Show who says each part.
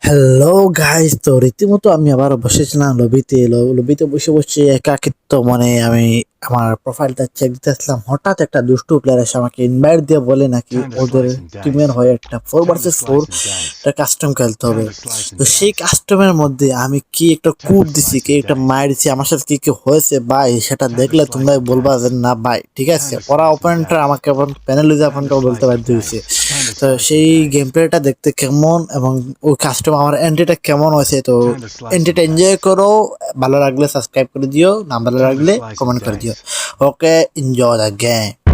Speaker 1: Hello guys, তো রীতিমতো আমি আবার বসেছিলাম লবিতে বসে বসে একাকিত্ব মানে আমি আমার প্রোফাইলটা চেক দিতে আসলাম। হঠাৎ একটা দুষ্টু প্লেয়ার এসে আমাকে ইনভাইট দিয়ে বলে নাকি
Speaker 2: Time to
Speaker 1: ওদের
Speaker 2: slice and
Speaker 1: টিমের
Speaker 2: dice.
Speaker 1: হয়ে একটা four
Speaker 2: Time to
Speaker 1: versus four
Speaker 2: slice and dice.
Speaker 1: একটা কাস্টম খেলতে হবে।
Speaker 2: Time to slice
Speaker 1: তো
Speaker 2: and
Speaker 1: সেই
Speaker 2: dice.
Speaker 1: কাস্টমের মধ্যে আমি কি একটা
Speaker 2: Time
Speaker 1: কূপ
Speaker 2: to
Speaker 1: দিছি,
Speaker 2: slice
Speaker 1: কি
Speaker 2: and
Speaker 1: একটা
Speaker 2: dice.
Speaker 1: মার দিছি, আমার সাথে কি কি হয়েছে ভাই সেটা
Speaker 2: Time to
Speaker 1: দেখলে
Speaker 2: slice
Speaker 1: তোমরা
Speaker 2: and
Speaker 1: বলবা
Speaker 2: dice.
Speaker 1: যে না ভাই ঠিক আছে,
Speaker 2: Time to
Speaker 1: ওরা
Speaker 2: slice and
Speaker 1: অপোনেন্টরা
Speaker 2: dice.
Speaker 1: আমাকে এখন প্যানেলিজে
Speaker 2: Time to
Speaker 1: বলতে
Speaker 2: slice and
Speaker 1: বাধ্য হয়েছে।
Speaker 2: dice. Time to
Speaker 1: তো
Speaker 2: slice and
Speaker 1: সেই
Speaker 2: dice.
Speaker 1: গেম প্লেটা দেখতে কেমন এবং ওই কাস্টম আমার এন্ট্রিটা কেমন হয়েছে, তো
Speaker 2: Time to slice and
Speaker 1: এন্ট্রিটা এনজয়
Speaker 2: dice.
Speaker 1: করো। ভালো লাগলে সাবস্ক্রাইব করে দিও, না ভালো
Speaker 2: Time to
Speaker 1: লাগলে
Speaker 2: slice and
Speaker 1: কমেন্ট করে দিও।
Speaker 2: dice.
Speaker 1: Okay, enjoy the game.